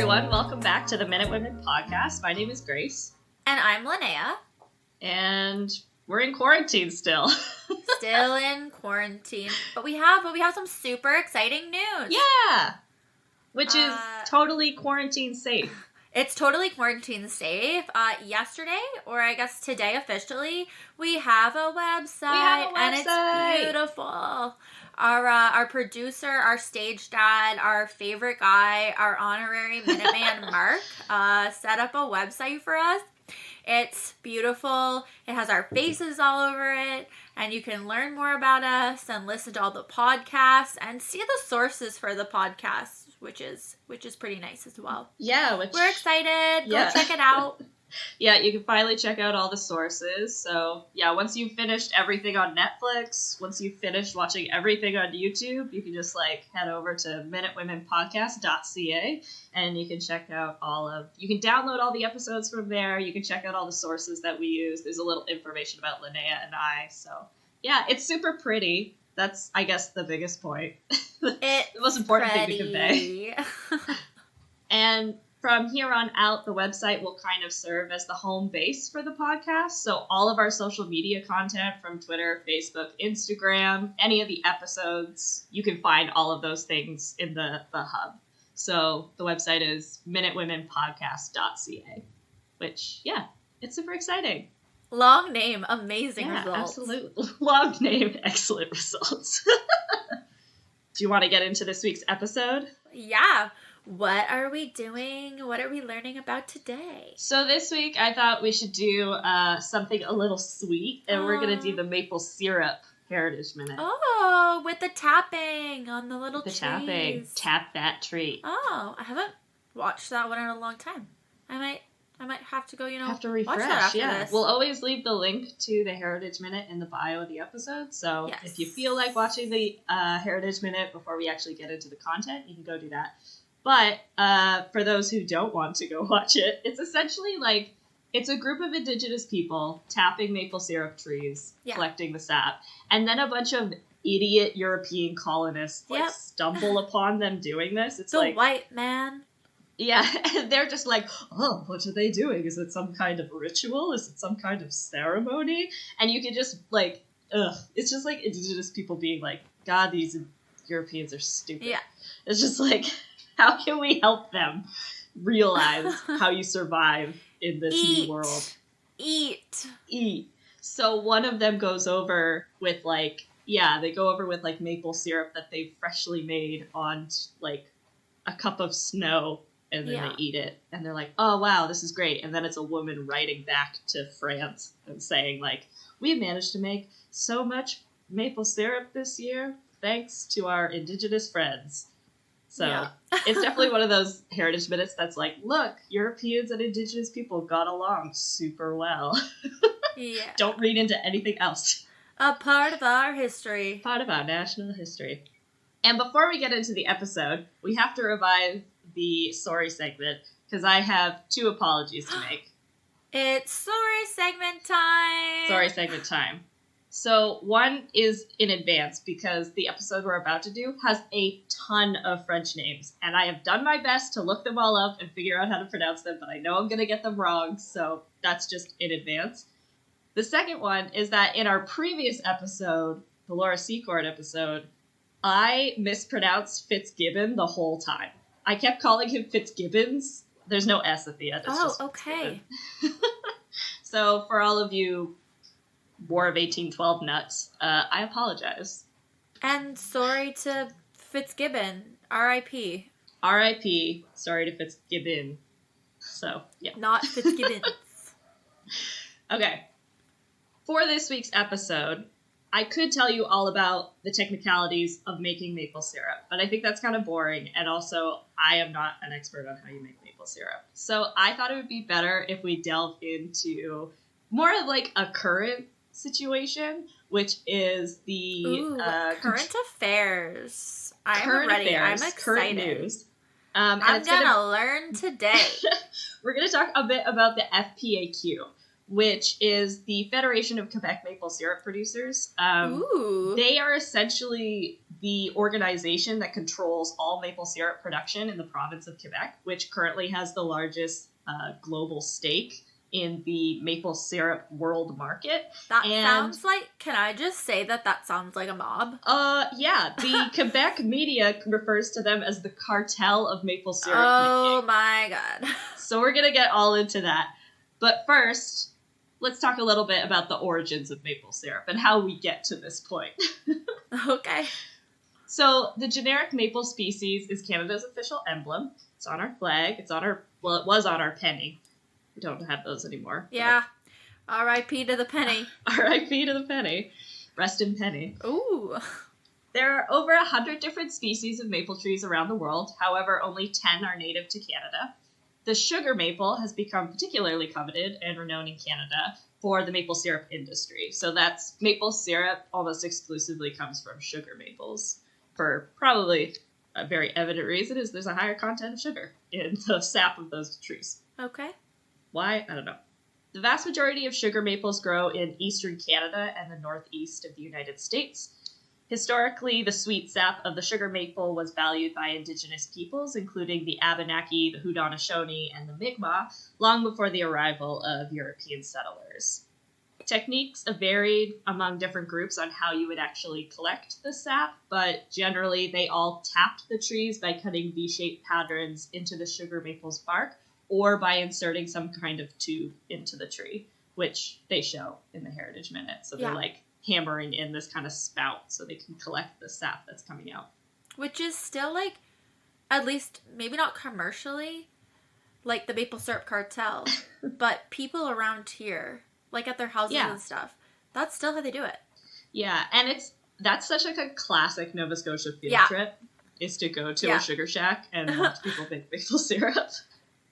everyone. Welcome back to the Minute Women podcast. My name is Grace. And I'm Linnea. And we're in quarantine still. Still in quarantine. But we have some super exciting news. Yeah. Which is totally quarantine safe. It's totally quarantine safe. Yesterday, or I guess today officially, we have a website. And it's beautiful. Our producer, our stage dad, our favorite guy, our honorary Minuteman Mark set up a website for us. It's beautiful. It has our faces all over it, and you can learn more about us and listen to all the podcasts and see the sources for the podcasts, which is pretty nice as well. Yeah, we're excited. Go check it out. Yeah, you can finally check out all the sources. So, yeah, once you've finished everything on Netflix, once you've finished watching everything on YouTube, you can just, head over to minutewomenpodcast.ca, and you can check out you can download all the episodes from there. You can check out all the sources that we use. There's a little information about Linnea and I. So, yeah, it's super pretty. That's, I guess, the biggest point. The most important thing to convey. And from here on out, the website will kind of serve as the home base for the podcast. So all of our social media content from Twitter, Facebook, Instagram, any of the episodes, you can find all of those things in the hub. So the website is minutewomenpodcast.ca, which, yeah, it's super exciting. Long name, amazing results. Absolutely. Long name, excellent results. Do you want to get into this week's episode? Yeah. What are we doing? What are we learning about today? So this week, I thought we should do something a little sweet, and we're going to do the maple syrup Heritage Minute. Oh, with the tapping on the little trees. The tapping. Tap that tree. Oh, I haven't watched that one in a long time. I might have to go, have to refresh, watch that after this. We'll always leave the link to the Heritage Minute in the bio of the episode, so if you feel like watching the Heritage Minute before we actually get into the content, you can go do that. But for those who don't want to go watch it, it's essentially it's a group of indigenous people tapping maple syrup trees, collecting the sap, and then a bunch of idiot European colonists stumble upon them doing this. It's the white man. Yeah, and they're just like, oh, what are they doing? Is it some kind of ritual? Is it some kind of ceremony? And you can just it's just like indigenous people being like, God, these Europeans are stupid. Yeah. It's just like, how can we help them realize how you survive in this new world? Eat. So one of them goes over with they go over with maple syrup that they've freshly made on a cup of snow, and then they eat it. And they're like, oh, wow, this is great. And then it's a woman writing back to France and saying we managed to make so much maple syrup this year thanks to our indigenous friends. So it's definitely one of those Heritage Minutes that's look, Europeans and indigenous people got along super well. Yeah. Don't read into anything else. A part of our history. Part of our national history. And before we get into the episode, we have to revive the sorry segment, because I have 2 apologies to make. It's sorry segment time. Sorry segment time. So one is in advance, because the episode we're about to do has a ton of French names, and I have done my best to look them all up and figure out how to pronounce them, but I know I'm going to get them wrong, so that's just in advance. The second one is that in our previous episode, the Laura Secord episode, I mispronounced Fitzgibbon the whole time. I kept calling him Fitzgibbons. There's no S at the end. It's just okay. So for all of you War of 1812 nuts, I apologize. And sorry to Fitzgibbon. R.I.P. R.I.P. Sorry to Fitzgibbon. So, yeah. Not Fitzgibbons. Okay. For this week's episode, I could tell you all about the technicalities of making maple syrup, but I think that's kind of boring, and also I am not an expert on how you make maple syrup. So I thought it would be better if we delved into more of a current situation, which is the current affairs. I'm ready. I'm excited. Current news. I'm gonna learn today. We're gonna talk a bit about the FPAQ, which is the Federation of Quebec Maple Syrup Producers. They are essentially the organization that controls all maple syrup production in the province of Quebec, which currently has the largest global stake in the maple syrup world market. Sounds like, can I just say that sounds like a mob? Yeah, the Quebec media refers to them as the cartel of maple syrup Oh making. My God. So we're gonna get all into that. But first, let's talk a little bit about the origins of maple syrup and how we get to this point. Okay. So the generic maple species is Canada's official emblem. It's on our flag. It was on our penny. We don't have those anymore. Yeah. R.I.P. to the penny. R.I.P. to the penny. Rest in penny. Ooh. There are over 100 different species of maple trees around the world. However, only 10 are native to Canada. The sugar maple has become particularly coveted and renowned in Canada for the maple syrup industry. So that's maple syrup almost exclusively comes from sugar maples. For probably a very evident reason is there's a higher content of sugar in the sap of those trees. Okay. Why? I don't know. The vast majority of sugar maples grow in eastern Canada and the northeast of the United States. Historically, the sweet sap of the sugar maple was valued by Indigenous peoples, including the Abenaki, the Haudenosaunee, and the Mi'kmaq, long before the arrival of European settlers. Techniques varied among different groups on how you would actually collect the sap, but generally they all tapped the trees by cutting V-shaped patterns into the sugar maple's bark, or by inserting some kind of tube into the tree, which they show in the Heritage Minute. So they're like hammering in this kind of spout so they can collect the sap that's coming out. Which is still like, at least maybe not commercially, like the maple syrup cartel, but people around here, like at their houses and stuff, that's still how they do it. Yeah, and that's such like a classic Nova Scotia field trip, is to go to a sugar shack and watch people make maple syrup.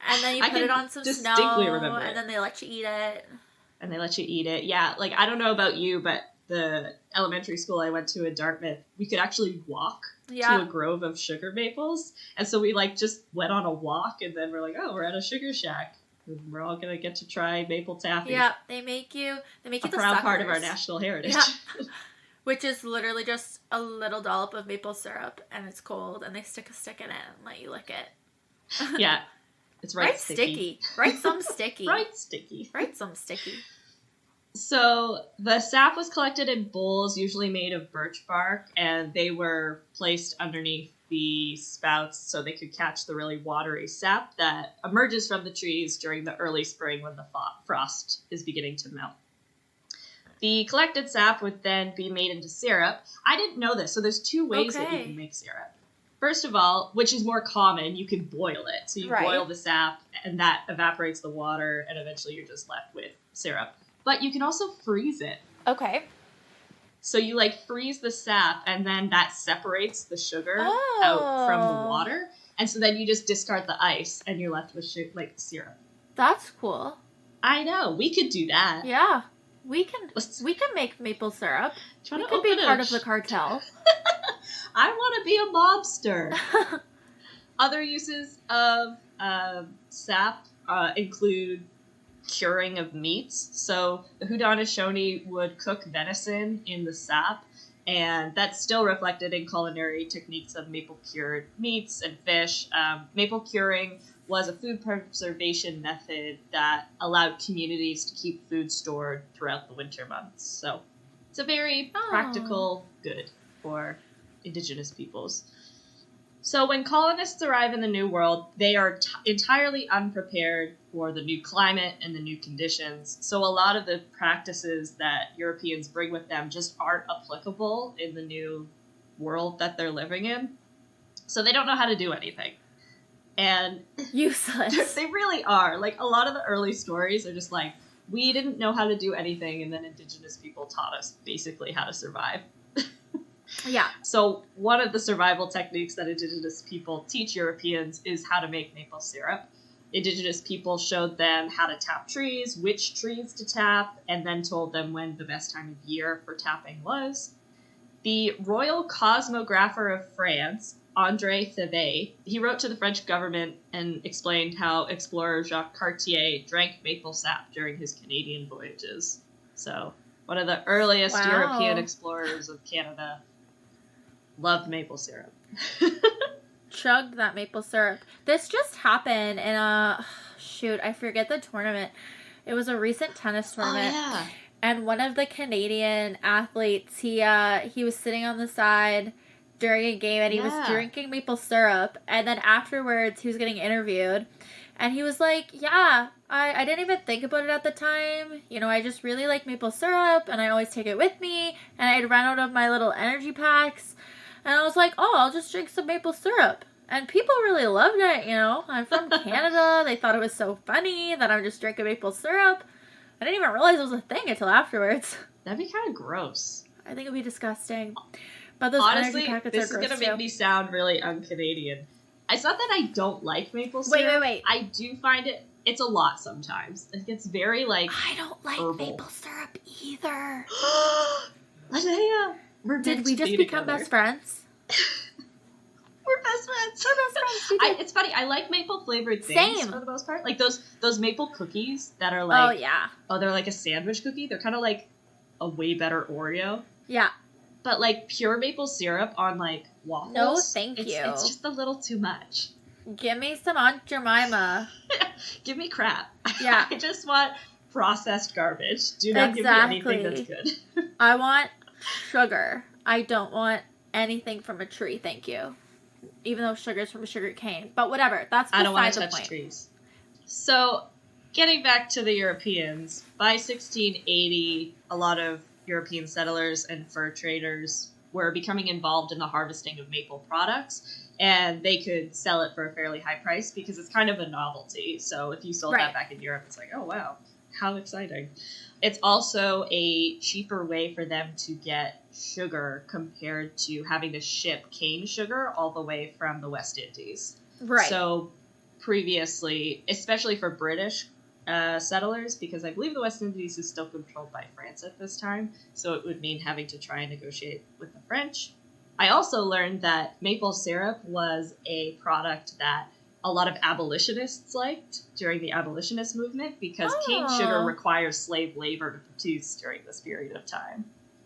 And then you put it on some snow, and then they let you eat it. Yeah, like, I don't know about you, but the elementary school I went to in Dartmouth, we could actually walk to a grove of sugar maples. And so we, like, just went on a walk, and then we're like, oh, we're at a sugar shack. And we're all going to get to try maple taffy. Yeah, they make you the proud part of our national heritage. Yeah. Which is literally just a little dollop of maple syrup, and it's cold, and they stick a stick in it and let you lick it. Yeah. It's right sticky. Right some sticky. Right sticky. Right some sticky. So the sap was collected in bowls, usually made of birch bark, and they were placed underneath the spouts so they could catch the really watery sap that emerges from the trees during the early spring when the frost is beginning to melt. The collected sap would then be made into syrup. I didn't know this, so there's two ways that you can make syrup. First of all, which is more common, you can boil it. So you boil the sap, and that evaporates the water, and eventually you're just left with syrup. But you can also freeze it. Okay. So you, like, freeze the sap, and then that separates the sugar out from the water. And so then you just discard the ice, and you're left with, syrup. That's cool. I know. We could do that. Yeah. We can make maple syrup. We could be part of the cartel. I want to be a mobster. Other uses of sap include curing of meats. So the Haudenosaunee would cook venison in the sap, and that's still reflected in culinary techniques of maple cured meats and fish. Maple curing was a food preservation method that allowed communities to keep food stored throughout the winter months. So it's a very practical good for Indigenous peoples. So when colonists arrive in the New World, they are entirely unprepared for the new climate and the new conditions. So a lot of the practices that Europeans bring with them just aren't applicable in the new world that they're living in. So they don't know how to do anything. And useless. They really are. Like, a lot of the early stories are just like, we didn't know how to do anything, and then Indigenous people taught us basically how to survive. Yeah. So one of the survival techniques that Indigenous people teach Europeans is how to make maple syrup. Indigenous people showed them how to tap trees, which trees to tap, and then told them when the best time of year for tapping was. The Royal Cosmographer of France, André Thevet, he wrote to the French government and explained how explorer Jacques Cartier drank maple sap during his Canadian voyages. So one of the earliest European explorers of Canada Loved maple syrup. Chugged that maple syrup. This just happened in I forget the tournament. It was a recent tennis tournament. Oh, yeah. And one of the Canadian athletes, he was sitting on the side during a game, and he was drinking maple syrup. And then afterwards, he was getting interviewed. And he was like, yeah, I didn't even think about it at the time. You know, I just really like maple syrup, and I always take it with me. And I'd run out of my little energy packs. And I was like, oh, I'll just drink some maple syrup. And people really loved it, you know. I'm from Canada. They thought it was so funny that I'm just drinking maple syrup. I didn't even realize it was a thing until afterwards. That'd be kind of gross. I think it'd be disgusting. But those honestly, energy packets this are gross is going to make me sound really un-Canadian. It's not that I don't like maple syrup. Wait. I do find it's a lot sometimes. It gets very, like, I don't like herbal. maple syrup either. Linnea, did we just become best friends? We're best friends. It's funny. I like maple flavored things for the most part. Like those maple cookies that are like... Oh, yeah. Oh, they're like a sandwich cookie. They're kind of like a way better Oreo. Yeah. But like pure maple syrup on like waffles... No, thank you. It's just a little too much. Give me some Aunt Jemima. Give me crap. Yeah. I just want processed garbage. Do not give me anything that's good. I want sugar. I don't want anything from a tree, thank you. Even though sugar's from a sugar cane. But whatever, that's beside the point. I don't want to touch trees. So, getting back to the Europeans, by 1680, a lot of European settlers and fur traders were becoming involved in the harvesting of maple products, and they could sell it for a fairly high price because it's kind of a novelty. So if you sold that back in Europe, it's like, oh wow, how exciting. It's also a cheaper way for them to get sugar compared to having to ship cane sugar all the way from the West Indies. Right. So previously, especially for British settlers, because I believe the West Indies is still controlled by France at this time, so it would mean having to try and negotiate with the French. I also learned that maple syrup was a product that a lot of abolitionists liked during the abolitionist movement because cane sugar requires slave labor to produce during this period of time.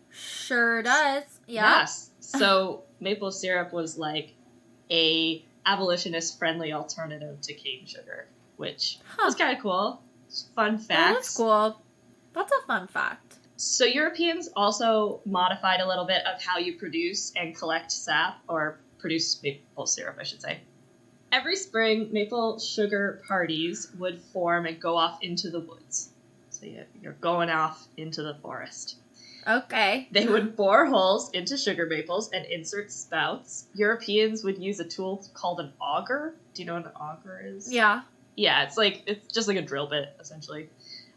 Sure does. Yeah. Yes. So maple syrup was like a abolitionist-friendly alternative to cane sugar, which was kind of cool. Fun fact. That's cool. That's a fun fact. So Europeans also modified a little bit of how you produce and collect sap, or produce maple syrup, I should say. Every spring, maple sugar parties would form and go off into the woods. So you're going off into the forest. Okay. They would bore holes into sugar maples and insert spouts. Europeans would use a tool called an auger. Do you know what an auger is? Yeah. Yeah, it's just like a drill bit, essentially.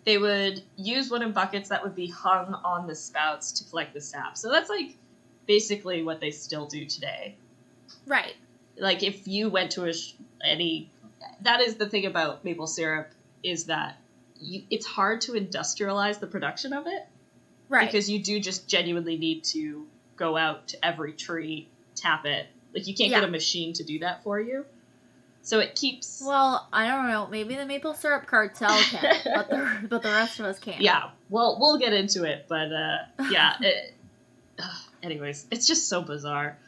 They would use wooden buckets that would be hung on the spouts to collect the sap. So that's like basically what they still do today. Right. Like if you went to that is the thing about maple syrup, is that it's hard to industrialize the production of it. Right. Because you do just genuinely need to go out to every tree, tap it. Like you can't get a machine to do that for you. So it keeps... Well, I don't know. Maybe the maple syrup cartel can, but the rest of us can't. Yeah. Well, we'll get into it, but yeah. Anyways, it's just so bizarre.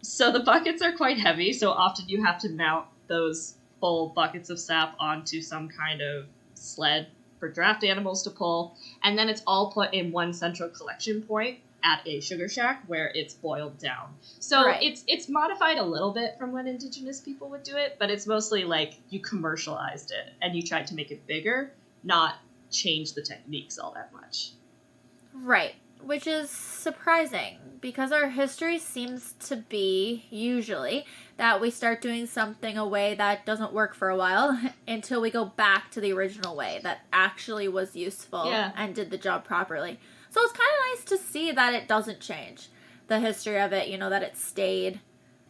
So the buckets are quite heavy, so often you have to mount those full buckets of sap onto some kind of sled for draft animals to pull, and then it's all put in one central collection point at a sugar shack where it's boiled down. So it's modified a little bit from when indigenous people would do it, but it's mostly like you commercialized it and you tried to make it bigger, not change the techniques all that much. Right. Which is surprising, because our history seems to be, usually, that we start doing something a way that doesn't work for a while until we go back to the original way that actually was useful and did the job properly. So it's kind of nice to see that it doesn't change the history of it, that it stayed,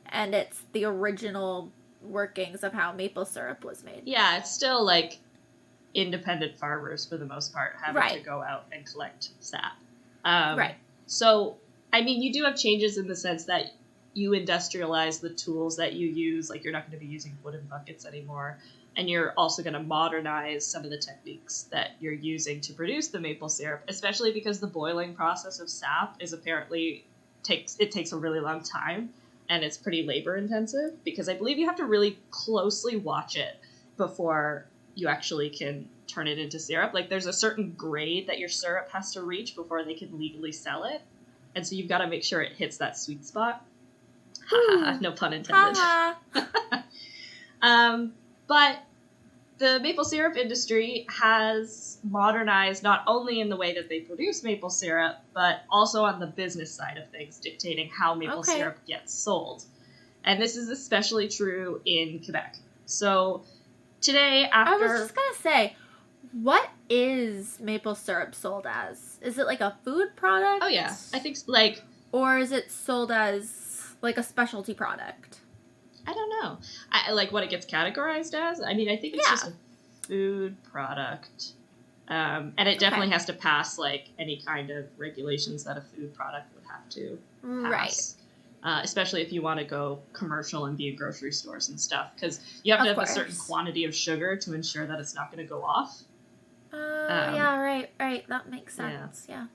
and it's the original workings of how maple syrup was made. Yeah, it's still like independent farmers for the most part having to go out and collect sap. So, I mean, you do have changes in the sense that you industrialize the tools that you use. Like, you're not going to be using wooden buckets anymore. And you're also going to modernize some of the techniques that you're using to produce the maple syrup, especially because the boiling process of sap is apparently takes a really long time, and it's pretty labor intensive because I believe you have to really closely watch it before you actually can turn it into syrup. Like, there's a certain grade that your syrup has to reach before they can legally sell it, and so you've got to make sure it hits that sweet spot. No pun intended. But the maple syrup industry has modernized not only in the way that they produce maple syrup, but also on the business side of things, dictating how maple syrup gets sold. And this is especially true in Quebec. So today, after... I was just going to say, what is maple syrup sold as? Is it like a food product? Oh, yeah. I think, like... Or is it sold as, like, a specialty product? I don't know. I like what it gets categorized as. I mean, I think it's just a food product. And it definitely has to pass, like, any kind of regulations that a food product would have to pass. Right. Especially if you want to go commercial and be in grocery stores and stuff. Because you have to have a certain quantity of sugar to ensure that it's not going to go off. Yeah, right. That makes sense, yeah.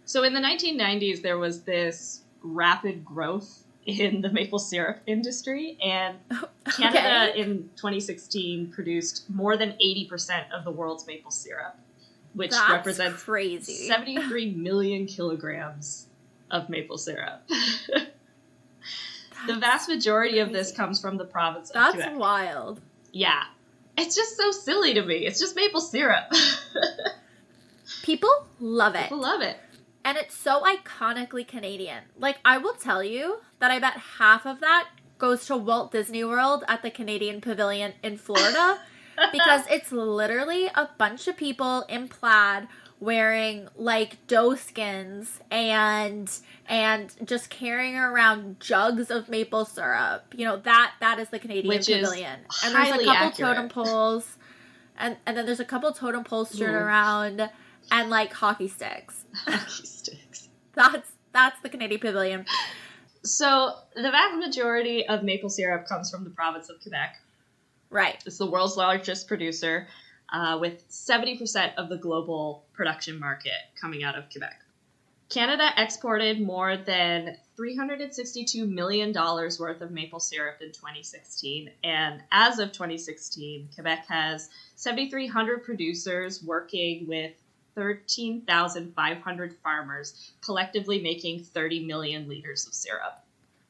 So in the 1990s, there was this rapid growth in the maple syrup industry, and Canada in 2016 produced more than 80% of the world's maple syrup, which represents crazy. 73 million kilograms of maple syrup. The vast majority of this comes from the province of Quebec. That's wild. Yeah. It's just so silly to me. It's just maple syrup. People love it. People love it. And it's so iconically Canadian. Like, I will tell you that I bet half of that goes to Walt Disney World at the Canadian Pavilion in Florida. Because it's literally a bunch of people in plaid wearing, like, doe skins and just carrying around jugs of maple syrup. You know, that is the Canadian Pavilion. And there's a couple totem poles. And then there's a couple totem poles strewn around. And, like, hockey sticks. Hockey sticks. That's the Canadian Pavilion. So, the vast majority of maple syrup comes from the province of Quebec. Right. It's the world's largest producer, with 70% of the global production market coming out of Quebec. Canada exported more than $362 million worth of maple syrup in 2016, and as of 2016, Quebec has 7,300 producers working with 13,500 farmers, collectively making 30 million liters of syrup.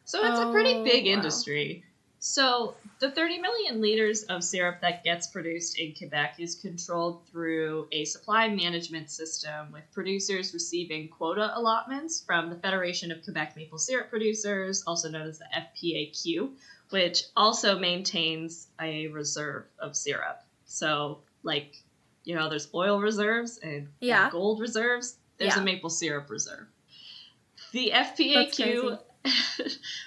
So it's a pretty big industry. So the 30 million liters of syrup that gets produced in Quebec is controlled through a supply management system, with producers receiving quota allotments from the Federation of Quebec Maple Syrup Producers, also known as the FPAQ, which also maintains a reserve of syrup. So, like, you know, there's oil reserves and gold reserves. There's a maple syrup reserve. The FPAQ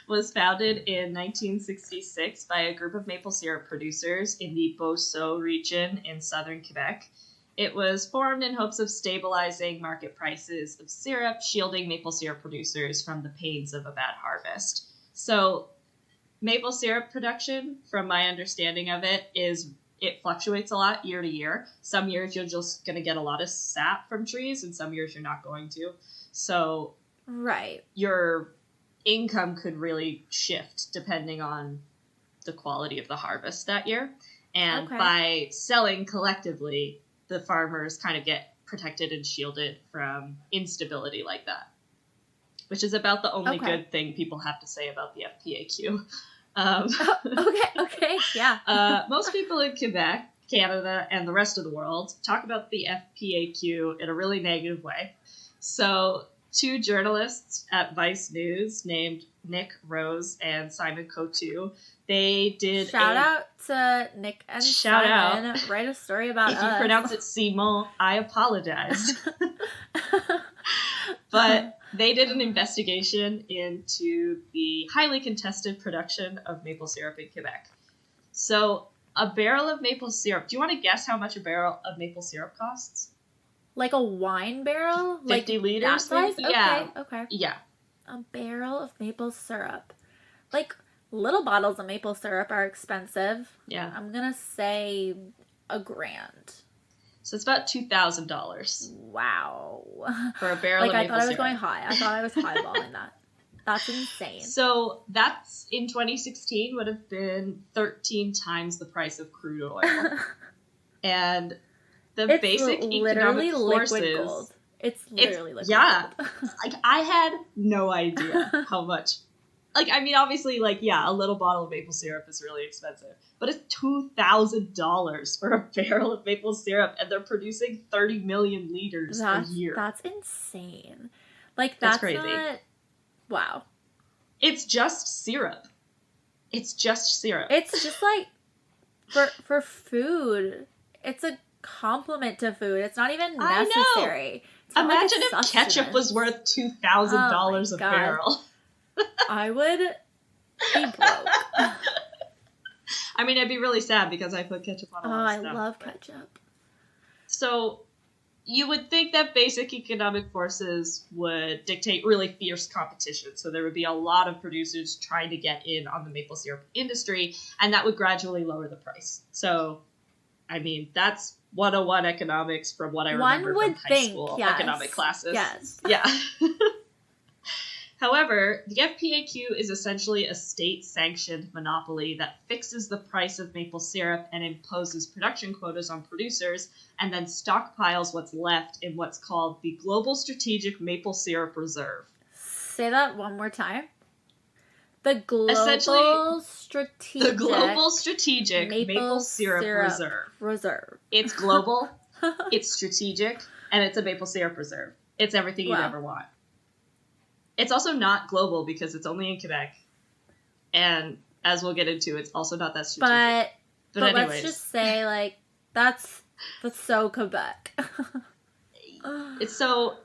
was founded in 1966 by a group of maple syrup producers in the Beauceau region in southern Quebec. It was formed in hopes of stabilizing market prices of syrup, shielding maple syrup producers from the pains of a bad harvest. So, maple syrup production, from my understanding of it, it fluctuates a lot year to year. Some years you're just going to get a lot of sap from trees, and some years you're not going to. So your income could really shift depending on the quality of the harvest that year. And by selling collectively, the farmers kind of get protected and shielded from instability like that, which is about the only good thing people have to say about the FPAQ. Yeah. Most people in Quebec, Canada, and the rest of the world talk about the FPAQ in a really negative way. So, two journalists at Vice News named Nick Rose and Simon Cotu, they did Shout out to Nick and Simon. Write a story about us. If you pronounce it Simon, I apologize. But they did an investigation into the highly contested production of maple syrup in Quebec. So, a barrel of maple syrup. Do you want to guess how much a barrel of maple syrup costs? Like a wine barrel? 50 liters? That size? Yeah. Okay. Yeah. A barrel of maple syrup. Like, little bottles of maple syrup are expensive. Yeah. I'm going to say $1,000. So it's about $2,000. Wow. For a barrel of maple syrup. I thought I was going high. I thought I was highballing that. That's insane. So that's, in 2016, would have been 13 times the price of crude oil. And the It's basic literally economic forces... liquid gold. It's literally liquid yeah. gold. Like, I had no idea how much... Like, I mean, obviously, like, yeah, a little bottle of maple syrup is really expensive. But it's $2,000 for a barrel of maple syrup, and they're producing 30 million liters a year. That's insane. Like, that's crazy. Not... Wow. It's just syrup. It's just syrup. It's just, like, for food. It's a compliment to food. It's not even necessary. Imagine if ketchup was worth $2,000 a barrel. I would be broke. I mean, I'd be really sad because I put ketchup on a lot of stuff. I love ketchup. So, you would think that basic economic forces would dictate really fierce competition. So there would be a lot of producers trying to get in on the maple syrup industry, and that would gradually lower the price. So, I mean, that's 101 economics from what I remember from high school economic classes. Yes. Yeah. However, the FPAQ is essentially a state-sanctioned monopoly that fixes the price of maple syrup and imposes production quotas on producers, and then stockpiles what's left in what's called the Global Strategic Maple Syrup Reserve. Say that one more time. The Global Strategic Maple Syrup Reserve. It's global, it's strategic, and it's a maple syrup reserve. It's everything you'd ever want. It's also not global because it's only in Quebec. And as we'll get into, it's also not that strategic. But anyways. Let's just say, like, that's so Quebec. It's so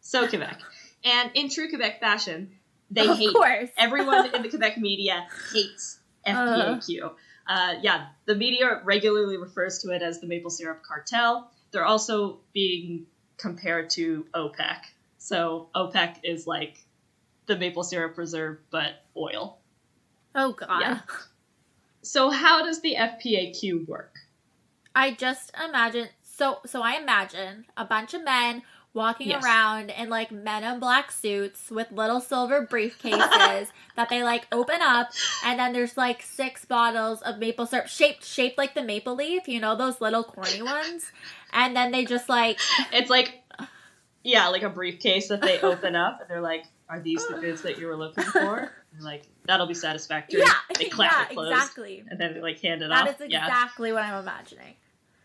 Quebec. And in true Quebec fashion, they hate it. Everyone in the Quebec media hates FPAQ. The media regularly refers to it as the maple syrup cartel. They're also being compared to OPEC. So OPEC is like the maple syrup reserve, but oil. Oh, God. Yeah. So how does the FPAQ work? I just imagine... So I imagine a bunch of men walking around in, like, Men in Black suits with little silver briefcases that they, like, open up, and then there's, like, 6 bottles of maple syrup shaped like the maple leaf, you know, those little corny ones. And then they just, like... It's like... Yeah, like a briefcase that they open up, and they're like, are these the goods that you were looking for? And they're like, that'll be satisfactory. Yeah, they clap it closed. Exactly. And then they, like, hand it off. That is exactly what I'm imagining.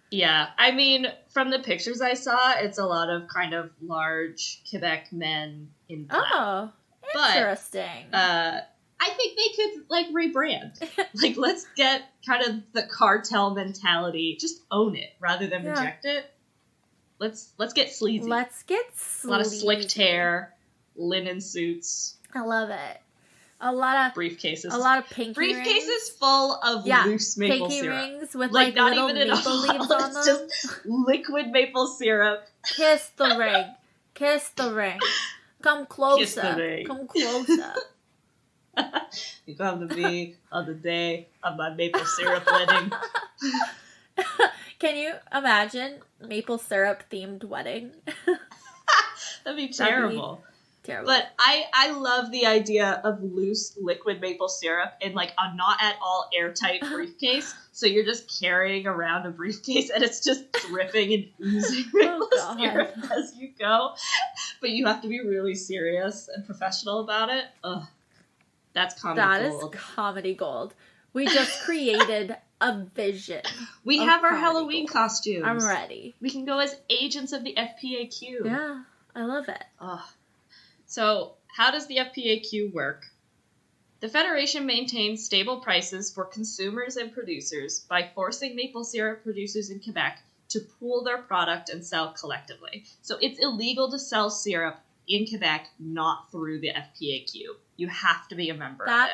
Yeah, I mean, from the pictures I saw, it's a lot of kind of large Quebec men in black. Oh, interesting. But, I think they could, like, rebrand. Like, let's get kind of the cartel mentality. Just own it, rather than reject it. Let's get sleazy. A lot of slicked hair, linen suits. I love it. A lot of briefcases. A lot of pinky briefcases rings. Full of loose maple pinky syrup. Rings with like not little even maple leaves on them. It's just liquid maple syrup. Kiss the ring. Kiss the ring. Come closer. Kiss the ring. Come closer. You come to me on the day of my maple syrup wedding. Can you imagine maple syrup themed wedding? That'd be terrible. But I love the idea of loose liquid maple syrup in like a not at all airtight briefcase. So you're just carrying around a briefcase and it's just dripping and oozing maple syrup as you go. But you have to be really serious and professional about it. Ugh. That's comedy gold. That is comedy gold. We just created a vision. We have our Halloween costumes. I'm ready. We can go as agents of the FPAQ. Yeah, I love it. Ugh. So, how does the FPAQ work? The Federation maintains stable prices for consumers and producers by forcing maple syrup producers in Quebec to pool their product and sell collectively. So, it's illegal to sell syrup in Quebec, not through the FPAQ. You have to be a member of it.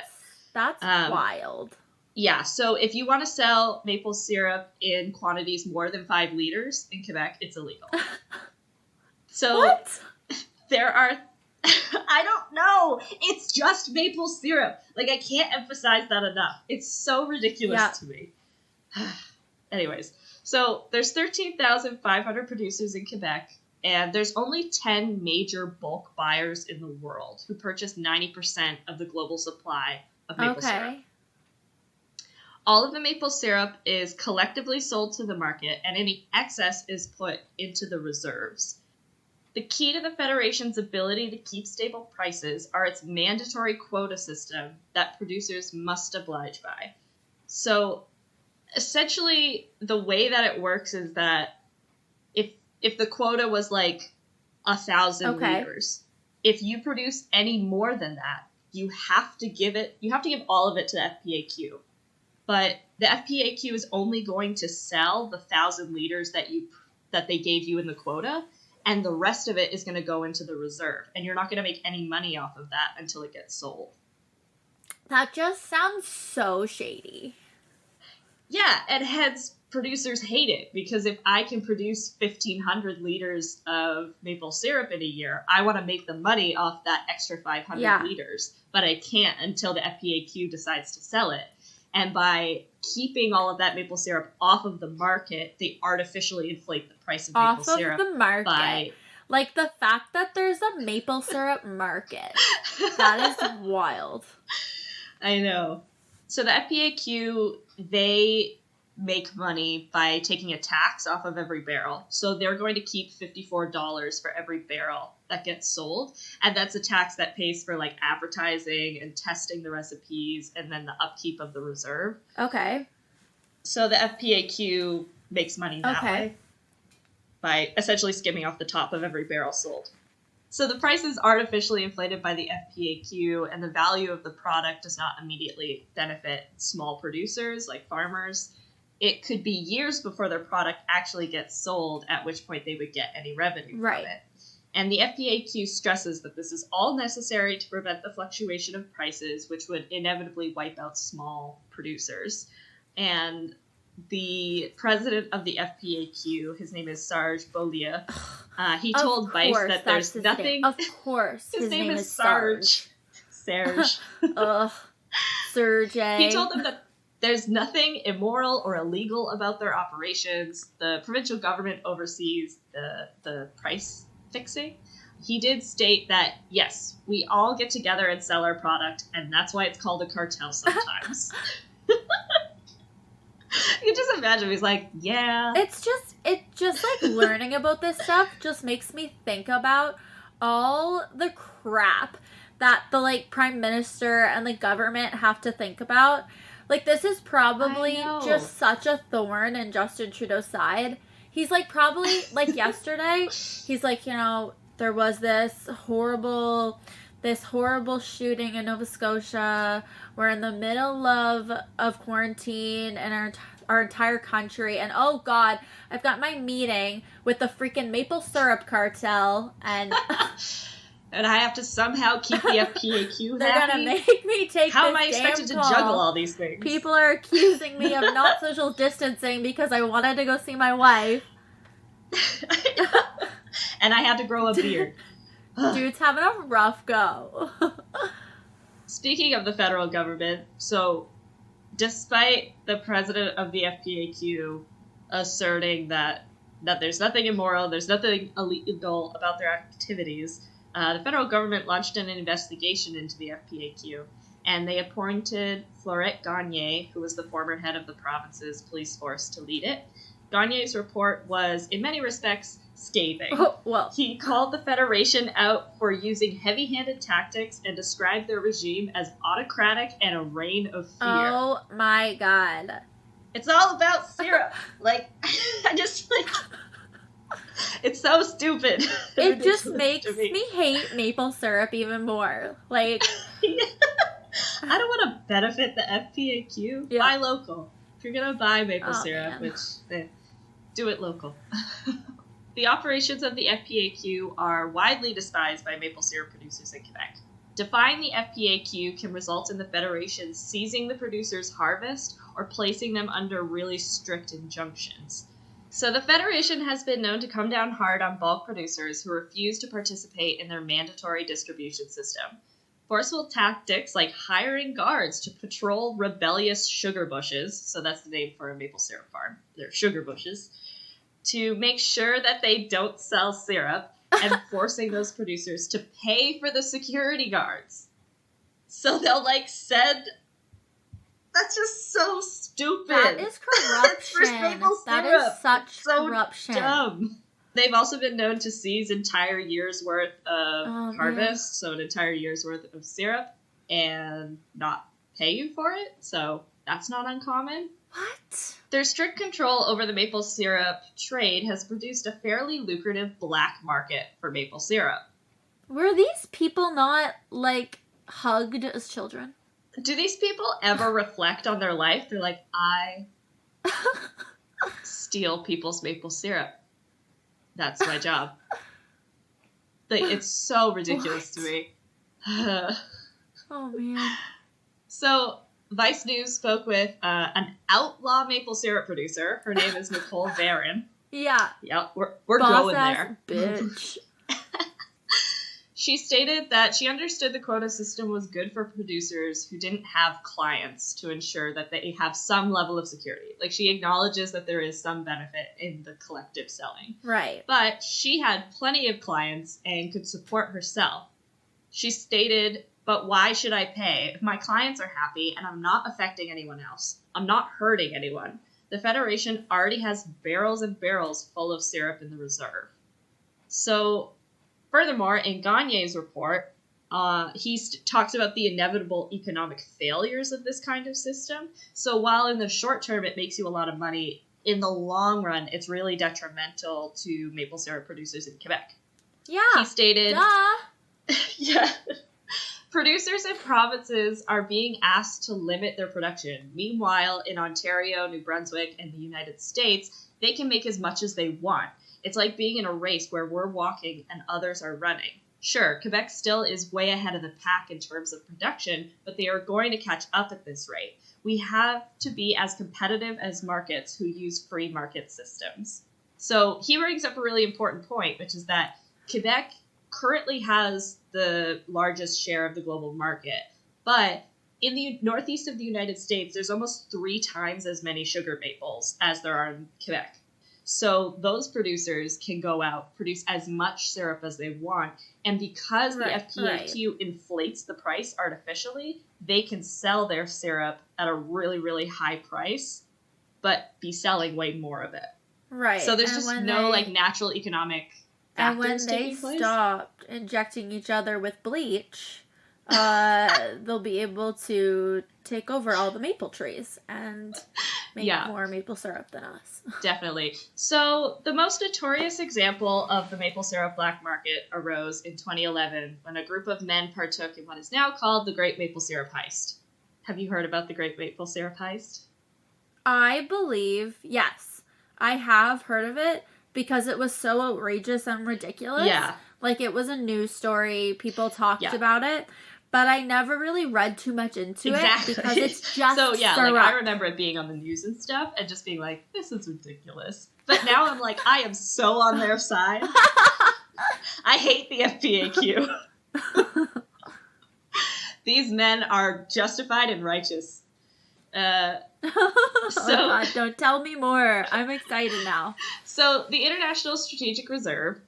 That's wild. Yeah, so if you want to sell maple syrup in quantities more than 5 liters in Quebec, it's illegal. So what? There are... I don't know. It's just maple syrup. Like, I can't emphasize that enough. It's so ridiculous to me. Anyways, so there's 13,500 producers in Quebec, And there's only 10 major bulk buyers in the world who purchase 90% of the global supply of maple syrup. All of the maple syrup is collectively sold to the market, and any excess is put into the reserves. The key to the Federation's ability to keep stable prices are its mandatory quota system that producers must oblige by. So, essentially, the way that it works is that if the quota was like 1,000 liters, if you produce any more than that, you have to give all of it to the FPAQ. But the FPAQ is only going to sell the 1,000 liters that they gave you in the quota, and the rest of it is going to go into the reserve, and you're not going to make any money off of that until it gets sold. That just sounds so shady. Yeah, and hence producers hate it, because if I can produce 1,500 liters of maple syrup in a year, I want to make the money off that extra 500 liters, but I can't until the FPAQ decides to sell it. And by keeping all of that maple syrup off of the market, they artificially inflate the price of maple syrup. Off of the market. Like, the fact that there's a maple syrup market. That is wild. I know. So the FPAQ, they make money by taking a tax off of every barrel. So they're going to keep $54 for every barrel that gets sold. And that's a tax that pays for like advertising and testing the recipes and then the upkeep of the reserve. Okay. So the FPAQ makes money that way by essentially skimming off the top of every barrel sold. So the price is artificially inflated by the FPAQ, and the value of the product does not immediately benefit small producers like farmers. It could be years before their product actually gets sold, at which point they would get any revenue from it. And the FPAQ stresses that this is all necessary to prevent the fluctuation of prices, which would inevitably wipe out small producers. And the president of the FPAQ, his name is Sarge Beaulieu, he told Vice that there's nothing... Of course. His name is Sarge. Serge. Ugh. Serge. He told them that there's nothing immoral or illegal about their operations. The provincial government oversees the price fixing. He did state that, yes, we all get together and sell our product, and that's why it's called a cartel sometimes. You just imagine, he's like, yeah. It just like learning about this stuff just makes me think about all the crap that the like prime minister and the government have to think about. Like, this is probably just such a thorn in Justin Trudeau's side. He's like, probably like yesterday, he's like, you know, there was this horrible shooting in Nova Scotia. We're in the middle of quarantine in our entire country. And oh God, I've got my meeting with the freaking maple syrup cartel. And and I have to somehow keep the FPAQ They're happy. Gonna make me take How this am I expected to call. juggle all these things? People are accusing me of not social distancing because I wanted to go see my wife. And I had to grow a beard. Dude's having a rough go. Speaking of the federal government, so despite the president of the FPAQ asserting that there's nothing immoral, there's nothing illegal about their activities, the federal government launched an investigation into the FPAQ, and they appointed Florette Gagne, who was the former head of the province's police force, to lead it. Gagne's report was, in many respects, scathing. Oh, well. He called the Federation out for using heavy-handed tactics and described their regime as autocratic and a reign of fear. Oh my God. It's all about syrup. Like, I just, like... It's so stupid. It just makes me hate maple syrup even more. Like... I don't want to benefit the FPAQ. Yeah. Buy local. If you're going to buy maple syrup, which... do it local. The operations of the FPAQ are widely despised by maple syrup producers in Quebec. Defying the FPAQ can result in the Federation seizing the producer's harvest or placing them under really strict injunctions. So the Federation has been known to come down hard on bulk producers who refuse to participate in their mandatory distribution system. Forceful tactics like hiring guards to patrol rebellious sugar bushes, so that's the name for a maple syrup farm, they're sugar bushes, to make sure that they don't sell syrup and forcing those producers to pay for the security guards. So they'll send... That's just so stupid. That is corruption. That is such corruption. Dumb. They've also been known to seize entire years' worth of harvest, so an entire year's worth of syrup, and not pay you for it. So that's not uncommon. What? Their strict control over the maple syrup trade has produced a fairly lucrative black market for maple syrup. Were these people not, hugged as children? Do these people ever reflect on their life? They're like, I steal people's maple syrup. That's my job. It's so ridiculous to me. Oh, man. So, Vice News spoke with an outlaw maple syrup producer. Her name is Nicole Varon. Yeah. Yep, we're going there. Bitch. She stated that she understood the quota system was good for producers who didn't have clients to ensure that they have some level of security. She acknowledges that there is some benefit in the collective selling. Right. But she had plenty of clients and could support herself. She stated, but why should I pay? If my clients are happy and I'm not affecting anyone else, I'm not hurting anyone. The Federation already has barrels and barrels full of syrup in the reserve. So... Furthermore, in Gagne's report, he talks about the inevitable economic failures of this kind of system. So while in the short term it makes you a lot of money, in the long run it's really detrimental to maple syrup producers in Quebec. Yeah. He stated... Duh. Yeah. Producers in provinces are being asked to limit their production. Meanwhile, in Ontario, New Brunswick, and the United States, they can make as much as they want. It's like being in a race where we're walking and others are running. Sure, Quebec still is way ahead of the pack in terms of production, but they are going to catch up at this rate. We have to be as competitive as markets who use free market systems. So he brings up a really important point, which is that Quebec currently has the largest share of the global market, but in the northeast of the United States, there's almost 3 times as many sugar maples as there are in Quebec. So those producers can go out, produce as much syrup as they want, and because the FPAQ inflates the price artificially, they can sell their syrup at a really, really high price, but be selling way more of it. Right. So there's just no natural economic factors taking place. And when they stopped injecting each other with bleach, they'll be able to take over all the maple trees and make more maple syrup than us. Definitely. So the most notorious example of the maple syrup black market arose in 2011 when a group of men partook in what is now called the Great Maple Syrup Heist. Have you heard about the Great Maple Syrup Heist? I believe, yes. I have heard of it because it was so outrageous and ridiculous. Yeah. It was a news story. People talked about it. But I never really read too much into it because it's just so yeah, syrup. I remember it being on the news and stuff and just being like, this is ridiculous. But now I'm like, I am so on their side. I hate the FPAQ. These men are justified and righteous. Oh God, don't tell me more. I'm excited now. So the International Strategic Reserve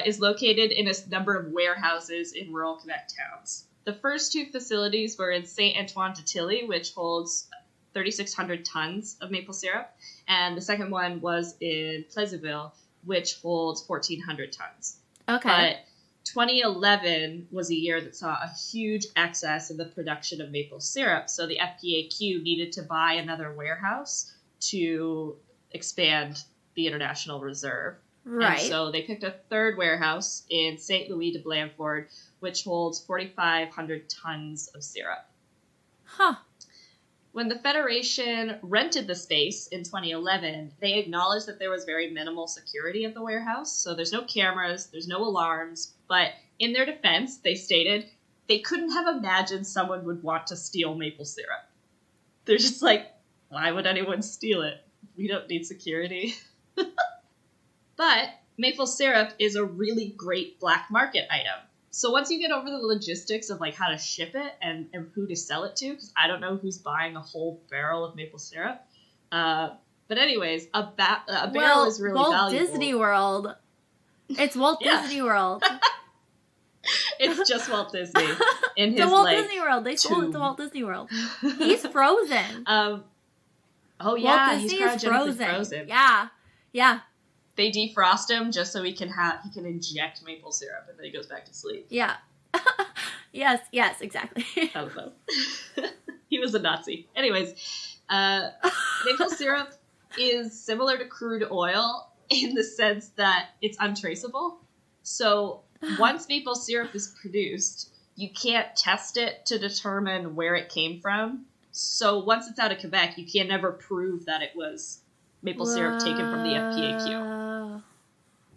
is located in a number of warehouses in rural Quebec towns. The first 2 facilities were in Saint-Antoine-de-Tilly, which holds 3,600 tons of maple syrup, and the second one was in Pleasantville, which holds 1,400 tons. Okay. But 2011 was a year that saw a huge excess in the production of maple syrup, so the FPAQ needed to buy another warehouse to expand the International Reserve. Right. And so they picked a third warehouse in St. Louis de Blanford, which holds 4,500 tons of syrup. Huh. When the Federation rented the space in 2011, they acknowledged that there was very minimal security at the warehouse. So there's no cameras, there's no alarms. But in their defense, they stated they couldn't have imagined someone would want to steal maple syrup. They're just like, why would anyone steal it? We don't need security. But maple syrup is a really great black market item. So once you get over the logistics of how to ship it and who to sell it to, because I don't know who's buying a whole barrel of maple syrup, But anyways, a barrel is really Walt valuable. Disney World. It's Walt Disney World. It's just Walt Disney in his, the Walt Disney World. They sold it to Walt Disney World. He's frozen. Oh, yeah, Walt Disney he's is cryogenically frozen. Yeah. They defrost him just so he can inject maple syrup, and then he goes back to sleep. Yeah. yes, exactly. I don't know. He was a Nazi. Anyways, maple syrup is similar to crude oil in the sense that it's untraceable. So once maple syrup is produced, you can't test it to determine where it came from. So once it's out of Quebec, you can never prove that it was maple syrup taken from the FPAQ.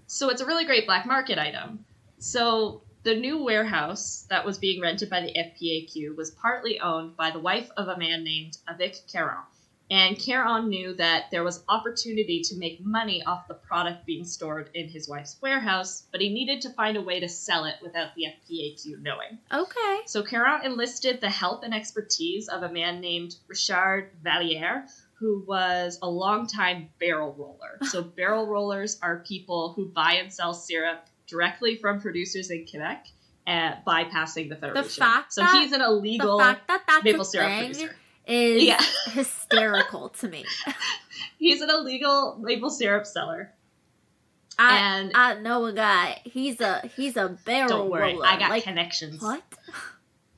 So it's a really great black market item. So the new warehouse that was being rented by the FPAQ was partly owned by the wife of a man named Avec Caron. And Caron knew that there was opportunity to make money off the product being stored in his wife's warehouse, but he needed to find a way to sell it without the FPAQ knowing. Okay. So Caron enlisted the help and expertise of a man named Richard Valliere, who was a longtime barrel roller. So barrel rollers are people who buy and sell syrup directly from producers in Quebec, bypassing the Federation. He's an illegal maple syrup producer. Is hysterical to me. He's an illegal maple syrup seller. I know a guy. He's a barrel Don't worry, roller. I got connections. What?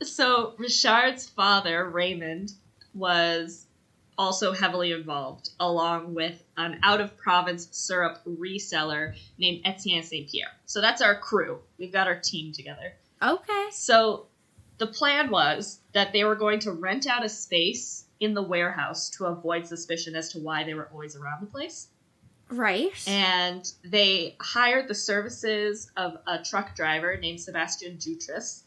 So Richard's father, Raymond, was also heavily involved, along with an out-of-province syrup reseller named Etienne Saint-Pierre. So that's our crew. We've got our team together. Okay. So the plan was that they were going to rent out a space in the warehouse to avoid suspicion as to why they were always around the place. Right. And they hired the services of a truck driver named Sebastien Jutras.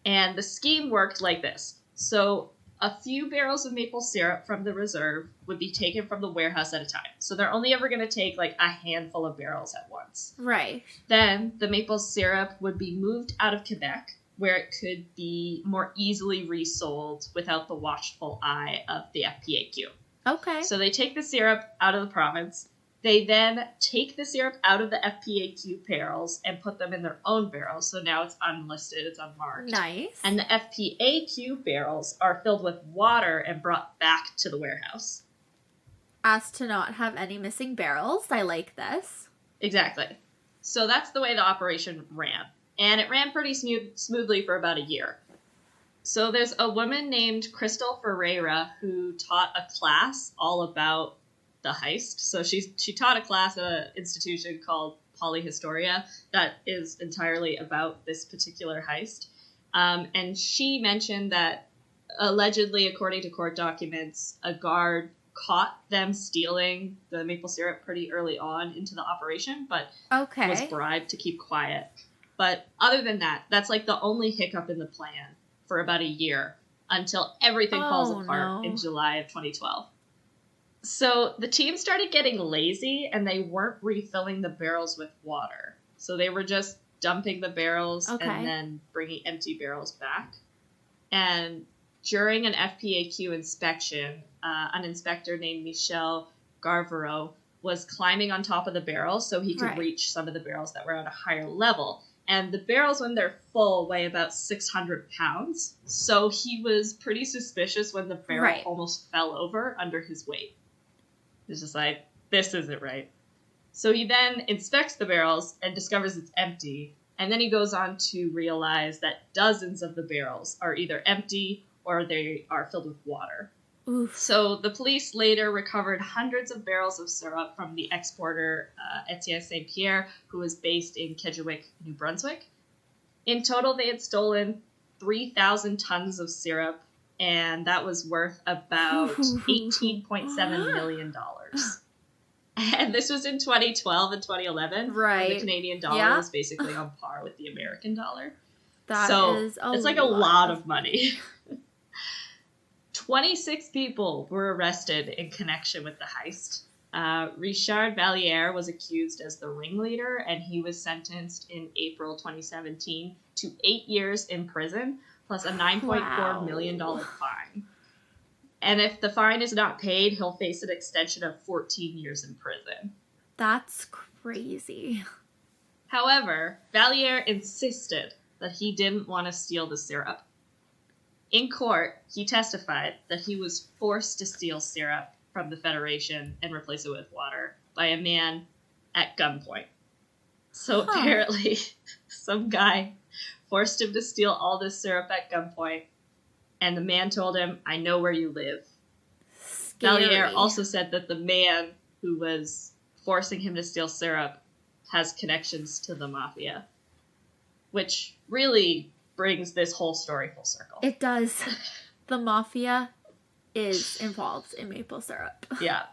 And the scheme worked like this. So a few barrels of maple syrup from the reserve would be taken from the warehouse at a time. So they're only ever going to take like a handful of barrels at once. Right. Then the maple syrup would be moved out of Quebec, where it could be more easily resold without the watchful eye of the FPAQ. Okay. So they take the syrup out of the province. They then take the syrup out of the FPAQ barrels and put them in their own barrels. So now it's unlisted, it's unmarked. Nice. And the FPAQ barrels are filled with water and brought back to the warehouse. As to not have any missing barrels. I like this. Exactly. So that's the way the operation ran. And it ran pretty smoothly for about a year. So there's a woman named Crystal Ferreira who taught a class all about the heist. So she taught a class at an institution called Polyhistoria that is entirely about this particular heist. And she mentioned that allegedly, according to court documents, a guard caught them stealing the maple syrup pretty early on into the operation, but was bribed to keep quiet. But other than that, that's like the only hiccup in the plan for about a year until everything falls apart in July of 2012. So the team started getting lazy and they weren't refilling the barrels with water. So they were just dumping the barrels and then bringing empty barrels back. And during an FPAQ inspection, an inspector named Michel Garvereau was climbing on top of the barrels so he could reach some of the barrels that were at a higher level. And the barrels, when they're full, weigh about 600 pounds. So he was pretty suspicious when the barrel almost fell over under his weight. He's just like, this isn't right. So he then inspects the barrels and discovers it's empty. And then he goes on to realize that dozens of the barrels are either empty or they are filled with water. Oof. So the police later recovered hundreds of barrels of syrup from the exporter Etienne Saint-Pierre, who was based in Kedgewick, New Brunswick. In total, they had stolen 3,000 tons of syrup, and that was worth about $18.7 million. And this was in 2012 and 2011. Right. The Canadian dollar was basically on par with the American dollar. It's like a lot of money. 26 people were arrested in connection with the heist. Richard Valliere was accused as the ringleader, and he was sentenced in April 2017 to 8 years in prison, plus a $9.4 million fine. And if the fine is not paid, he'll face an extension of 14 years in prison. That's crazy. However, Valliere insisted that he didn't want to steal the syrup. In court, he testified that he was forced to steal syrup from the Federation and replace it with water by a man at gunpoint. So apparently, some guy forced him to steal all this syrup at gunpoint, and the man told him, "I know where you live." Scary. Valliere also said that the man who was forcing him to steal syrup has connections to the mafia, which really brings this whole story full circle. It does. The mafia is involved in maple syrup. Yeah.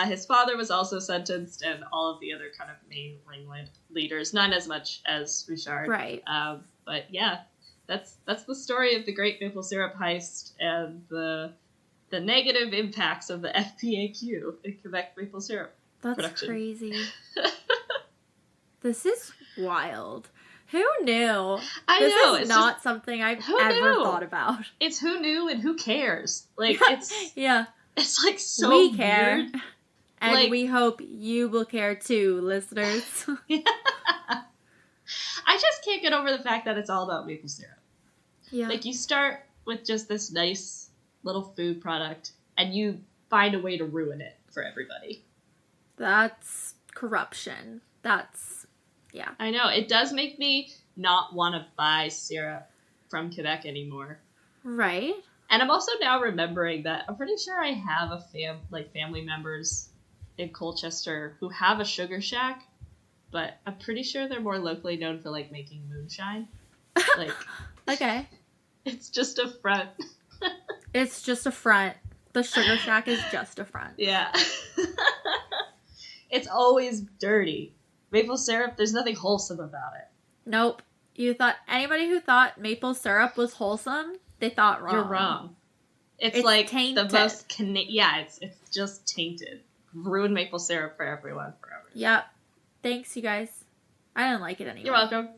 His father was also sentenced, and all of the other kind of main leaders, not as much as Richard. Right. But yeah, that's the story of the Great Maple Syrup Heist and the negative impacts of the FPAQ in Quebec maple syrup production. That's crazy. This is wild. Who knew? This know. Is not just, something I've ever thought about. It's who knew and who cares. Like, it's... yeah. It's, like, so we care. weird. And like, we hope you will care too, listeners. Yeah. I just can't get over the fact that it's all about maple syrup. Yeah. Like, you start with just this nice little food product, and you find a way to ruin it for everybody. That's corruption. Yeah. I know. It does make me not want to buy syrup from Quebec anymore. Right. And I'm also now remembering that I'm pretty sure I have a family members in Colchester who have a sugar shack, but I'm pretty sure they're more locally known for, like, making moonshine. Like, okay. It's just a front. It's just a front. The sugar shack is just a front. Yeah. It's always dirty. Maple syrup, there's nothing wholesome about it. Nope. Anybody who thought maple syrup was wholesome, they thought wrong. You're wrong. It's like tainted. The most it's just tainted. Ruined maple syrup for everyone forever. Yep. Thanks, you guys. I didn't like it anyway. You're welcome.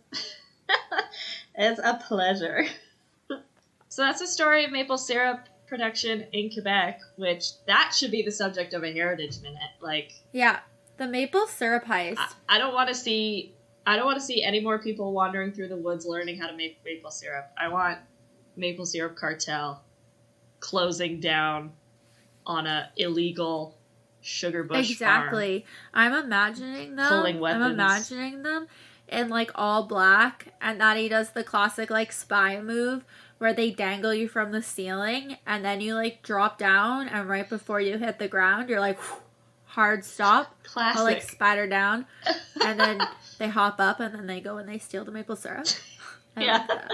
It's a pleasure. So that's the story of maple syrup production in Quebec, which that should be the subject of a Heritage Minute. Like, yeah, the maple syrup heist. I don't want to see any more people wandering through the woods learning how to make maple syrup. I want maple syrup cartel closing down on a illegal sugar bush Exactly. farm. I'm imagining them. Pulling weapons. I'm imagining them in, like, all black, and that he does the classic, like, spy move where they dangle you from the ceiling, and then you, like, drop down, and right before you hit the ground, you're like, whew, hard stop. Classic. I'll, like, spatter down, and then they hop up, and then they go and they steal the maple syrup. I Yeah. like that.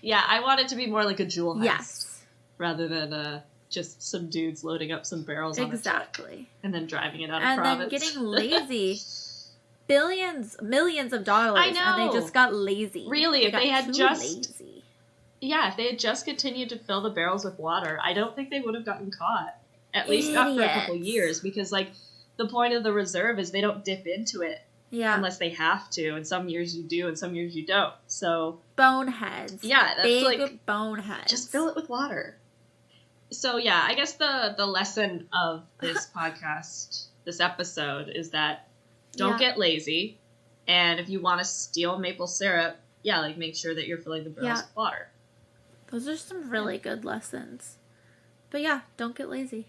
Yeah, I want it to be more like a jewel heist. Yes. Rather than just some dudes loading up some barrels on a truck Exactly. and then driving it out of And province. then getting lazy. Millions of dollars. I know. And they just got lazy. Really, if they had just... lazy. Yeah, if they had just continued to fill the barrels with water, I don't think they would have gotten caught. At least not for a couple years. Because, like, the point of the reserve is they don't dip into it. Yeah. Unless they have to. And some years you do and some years you don't. So... Boneheads. Yeah, that's big like... boneheads. Just fill it with water. So, yeah, I guess the lesson of this podcast, this episode, is that don't get lazy. And if you want to steal maple syrup, yeah, like, make sure that you're filling the barrels with water. Those are some really good lessons. But yeah, don't get lazy.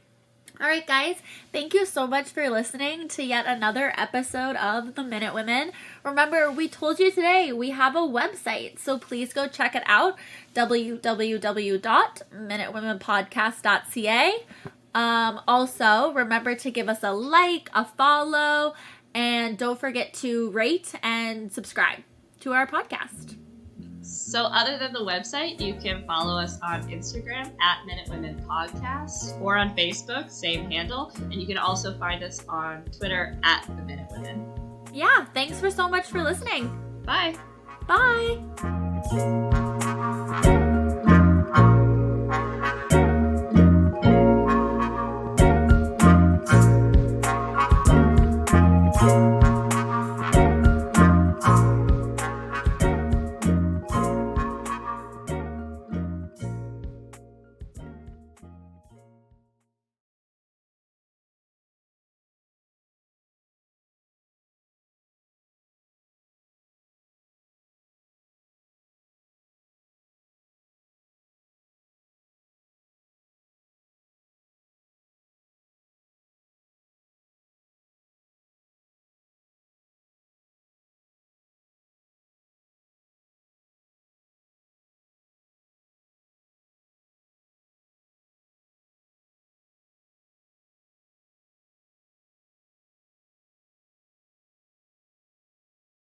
All right, guys, thank you so much for listening to yet another episode of The Minute Women. Remember, we told you today we have a website, so please go check it out, www.minutewomenpodcast.ca. Also, remember to give us a like, a follow, and don't forget to rate and subscribe to our podcast. So other than the website, you can follow us on Instagram at Minute Women Podcast or on Facebook, same handle. And you can also find us on Twitter at The Minute Women. Yeah, thanks so much for listening. Bye. Bye.